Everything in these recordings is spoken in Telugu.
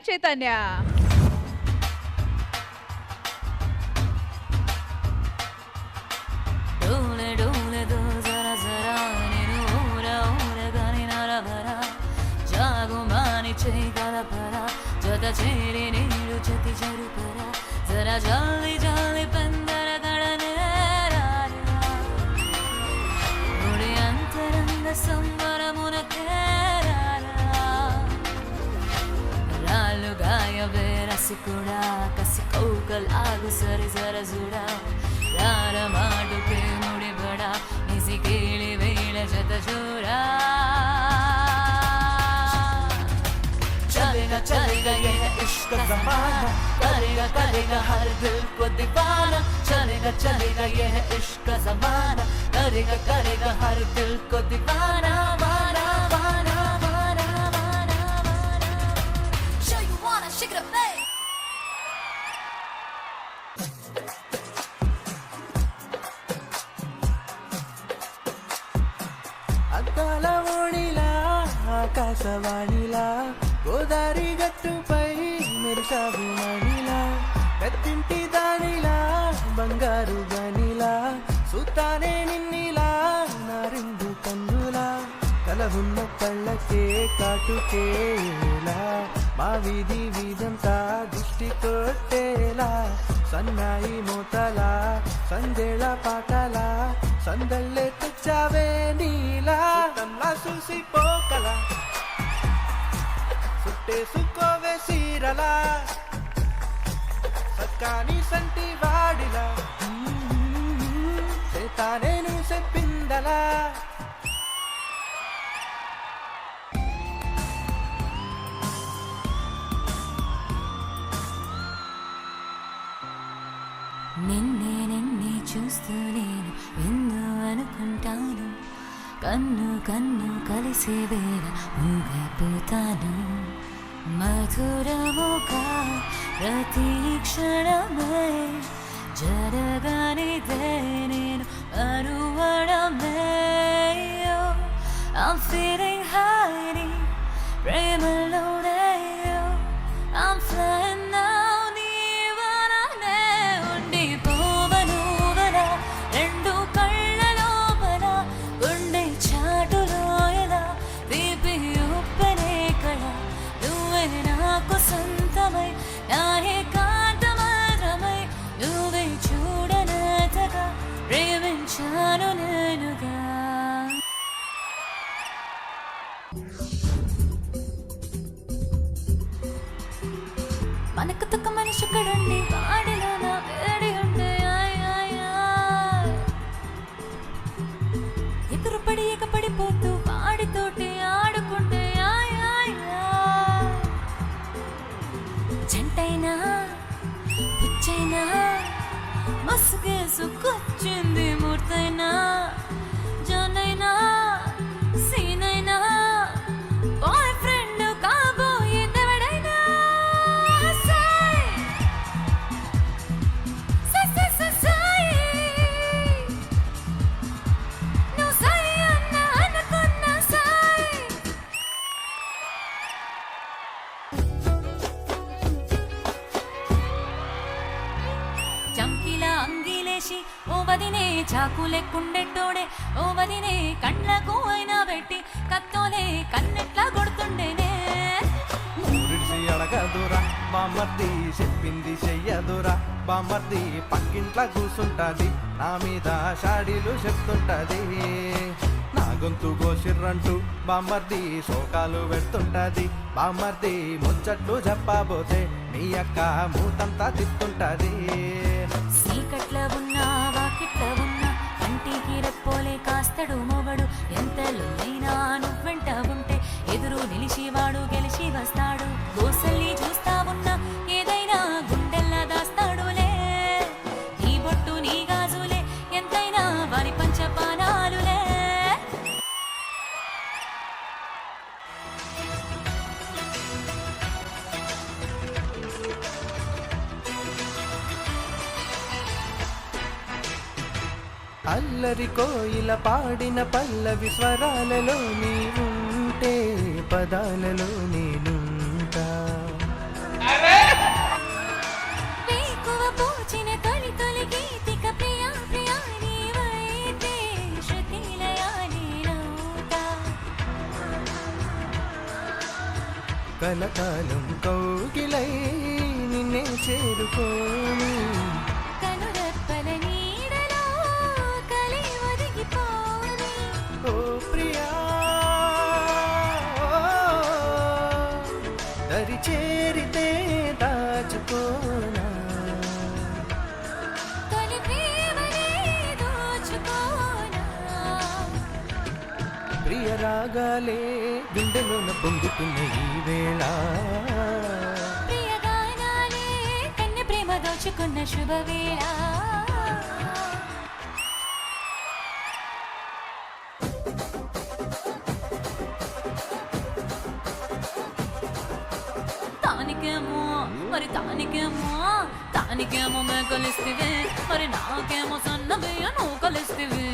అండ్ చైతన్య. జత చేరి నీరు జతి జరుపరా జరా జాలి జాలి పందర గడనేడి అంతరంగ సంబరమున రాళ్ళు గాయవే రసి కూడా కసి కౌకలాగు సరి జర జుడా రార మాటుకే ముడిబడా నిసి కేళి వేళ జత జోరా चलेगा ये इश्क ज़माना करेगा करेगा हर दिल को दीवाना चलेगा ये इश्क ज़माना करेगा करेगा हर दिल को दीवाना वाना वाना वाना वाना वाना Sure you wanna shake it up babe అద్దాల ఓణిలా ఆకాశవాణిలా గోదారి గట్టుపై మెరిసావు మణిలా పెద్దింటి దానిలా బంగారు గనిలా సుతానే నిన్నిలా నా రెండు కన్నులా కలవున్న కళ్ళకే కాటుకేలా మా వీధి వీధంతా దృష్టి కొట్టేలా సన్నాయి మూతలా సందేళ పాటలా సందళ్ళే తెచ్చావే నీలా తల్లా చూసి పోకలా సుట్టేసుకోవే సీరలా సక్కాని సంటి వాడిలా చేతానేను చెప్పిందలా నిన్నే నిన్నే చూస్తూ నేను ఎన్నో అనుకుంటాను కన్ను కన్ను కలిసే వేళ ఊగిపోతాను మధురముగా ప్రతి క్షణమే జరగానిదే నేను అనువడమే I'm feeling high ప్రేమలోనే I'm flying now సంతమై నాయే కాంతమాత్రమై నువ్వే చూడనతగా ప్రేమించాను నేనుగా మనకు తక్క మనిషి కడండి వాడిలో నా వేడి ఉండే ఎదురుపడి ఎగపడిపోతూ వాడితోటి ఆడుకుంటే జంటైనా పిచ్చైనా మసుగేసుకొచ్చింది మూర్తైనా జానైనా సీనైనా బాయ్ ఫ్రెండ్ కాబోయేదెవడైనా నువ్వు సై అన్న అనుకున్న సై చంకిలా అంగిలేసి ఓ వదినే చాకులెక్కుండెట్టోడే ఓ వదినే కండ్లకు అయినా పెట్టి కత్తోలే కన్నెట్లా కొడుతుండేనే ఊరిడిసి అడగదురా బామర్ది చెప్పింది చెయ్యదురా బామర్ది పక్కింట్లా కూసుంటాది నా మీద షాడీలు చెప్తుంటది నా గొంతు గోసిర్రంటూ బామర్ది శోకాలు పెడుతుంటది బామర్ది ముచ్చట్లు చెప్పబోతే నీ అక్క మూతంతా తిప్పుతుంటది సీకట్ల ఉన్నా వాకిట్ల ఉన్నా కంటికి రెప్పోలే కాస్తడు మొగడు ఎంతలోనైనా నువ్వెంట ఉంటే ఎదురు నిలిచివాడు గెలిచి వస్తాడు గోసల్ని చూస్తా ఉన్నా ఏదైనా గుండెల్లా దాస్తాడులే నీ బొట్టు నీ గాజులే ఎంతైనా వారి పంచపానాలులే అల్లరి కోయిల పాడిన పల్లవి స్వరాలలో నీవుంటే పదాలలో నేనుంటా కలకాలం కౌగిలై నిన్నే చేరుకోని కనురెప్పల నీడలో కలి ఒదిగిపోని ఓ ప్రియా దరి చేరితే దాచుకోనా తొలి ప్రేమనే దోచుకోనా ప్రియ రాగాలే గుండెలోన పొంగుతున్న ఈ వేళ ప్రియగానాలే కన్నె ప్రేమ దోచుకున్న శుభవేళ తానికేమో మరి తానికేమో మే కలిస్తివి మరి నాకేమో సన్నబియ్య నువ్వు కలిస్తివి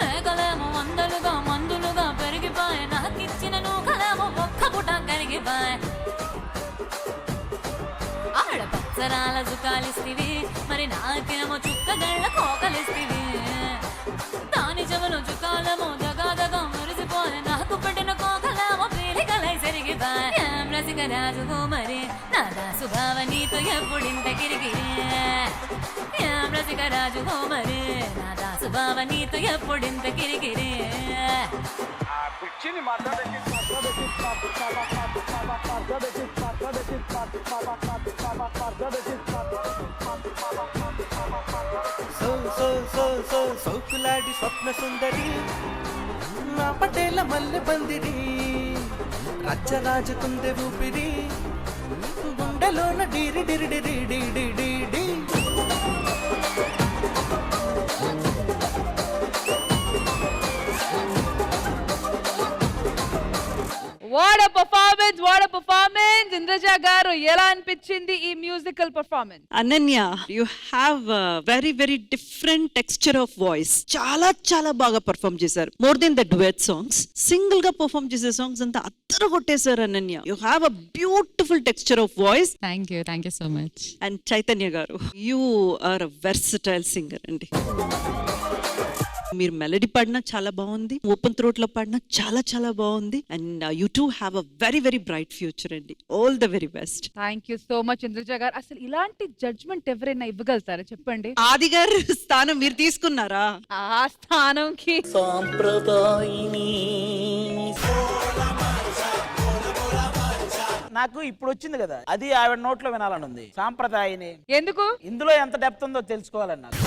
మేకలేమో వందలుగా మందులుగా పెరిగిపోయి నాకిచ్చిన నూకలేమో ఒక్క పుట కరిగిపోయి ఆడ పచ్చరాల జుకాలిస్తివి మరి నాకేమో చుక్కగళ్ళ కోకలిస్తివి దాని చెవులు చుకాలేమో దగా మురిసిపోయి నాకు పెట్టిన కోకలేమో పీలికలై సరిగిపోయి ఏం రసిక రాజుగో మరి నా దాసు భావ నీతో ఎప్పుడింత కిరికిరి ఏం రసిక రాజుగో మరి నా దాసు భావ నీతో ఎప్పుడింత కిరికిరి సో సో సో సో సోకులాడి స్వప్న సుందరి నా పటేల మల్లె పందిరి రచ్చరాజుకుందే ఊపిరి గుండెలోన డిరి డిరి డిరి డిరి డిరి వాట్ అ పర్ఫార్మెన్స్ ఇంద్రజ గారు ఎలా అనిపించింది ఈ musical performance? Ananya you have very very different texture of voice. చాలా చాలా బాగా పర్ఫామ్ చేశారు. More than the duet songs, single గా పర్ఫామ్ చేసే సాంగ్స్ అంతా అద్దరు కొట్టేశారు Ananya. You have a beautiful texture of voice. Thank you so much. And Chaitanya garu, you are a versatile singer అండి. మీరు మెలడీ పాడినా చాలా బాగుంది, ఓపెన్ థ్రోట్ లో పాడినా చాలా చాలా బాగుంది. And you too have a very very bright future అండి. All the very best. Thank you so much Indraja గారు. అసలు ఇలాంటి జడ్జ్మెంట్ ఎవరైనా ఇవ్వగలుగుతారా చెప్పండి? ఆది గారు స్థానం మీరు తీసుకున్నారా? ఆ స్థానంకి నాకు ఇప్పుడు వచ్చింది కదా, అది ఆవిడ నోట్లో వినాలని ఉంది. సాంప్రదాయని ఎందుకు? ఇందులో ఎంత డెప్త్ ఉందో తెలుసుకోవాలని నాకు.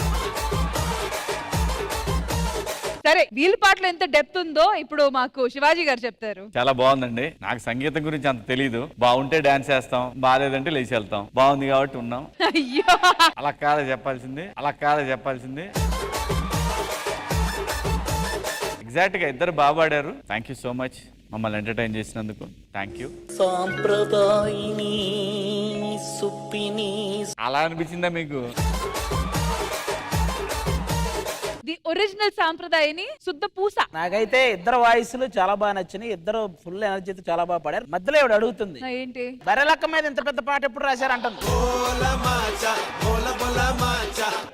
సరే, వీళ్ళ పాటలో ఎంత డెప్త్ ఉందో ఇప్పుడు మాకు శివాజీ గారు చెప్తారు. చాలా బాగుందండి. నాకు సంగీతం గురించి అంత తెలీదు. బాగుంటే డాన్స్ చేస్తాం, బాగాలేదంటే లేచి వెళ్తాం. బాగుంది కాబట్టి ఉన్నాం. అయ్యో, అలా చెప్పాల్సింది. ఎగ్జాక్ట్ గా ఇద్దరు బాగా పాడారు. థ్యాంక్ యూ సో మచ్ మమ్మల్ని ఎంటర్టైన్ చేసినందుకు. Thank you. అలా అనిపించిందా మీకు? ది ఒరిజినల్ సాంప్రదాయని శుద్ధ పూస. నాకైతే ఇద్దరు వాయిస్లు చాలా బాగా నచ్చినాయి. ఇద్దరు ఫుల్ ఎనర్జీతో చాలా బాగా పాడారు. మధ్యలో ఎవడు అడుగుతుంది, ఏంటి బర్రెలక్క మీద ఇంత పెద్ద పాట ఎప్పుడు రాశారంటుంది.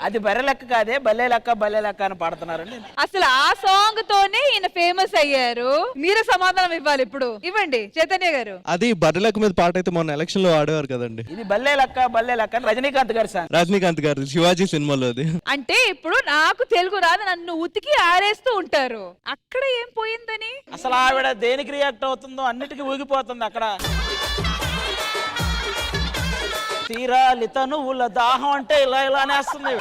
అది బర్రెలక్క కాదే, బల్లే లెక్క అని పాడుతున్నారండి. అసలు ఆ సాంగ్ తోనే ఈయన ఫేమస్ అయ్యారు. మీరే సమాధానం ఇవ్వాలి ఇప్పుడు. ఇవ్వండి చైతన్య గారు. అది బర్రెలక్క మీద పాట అయితే మొన్న ఎలక్షన్ లో ఆడేవారు కదండి. ఇది బల్లే లెక్క రజనీకాంత్ గారు సార్. రజనీకాంత్ గారు శివాజీ సినిమాలో అది. అంటే ఇప్పుడు నాకు తెలుగు రాదు, నన్ను ఉతికి ఆరేస్తూ ఉంటారు. అక్కడ ఏం పోయిందని? అసలు ఆవిడ దేనికి రియాక్ట్ అవుతుందో అన్నిటికీ ఊగిపోతుంది అక్కడ. తీరాలి తనువుల దాహం అంటే ఇలానే వస్తుంది.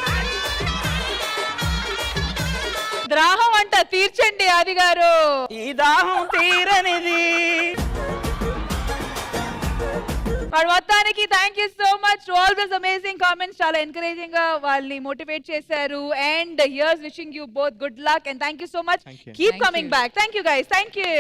దాహం అంట తీర్చండి ఆది గారు. ఈ దాహం తీరనిది. మొత్తానికి thank you so much all this amazing comments. చాలా ఎంకరేజింగ్ గా వాళ్ళని మోటివేట్ చేశారు. And here's wishing you both good luck and thank you so much. Keep coming back. Thank you guys. Thank you.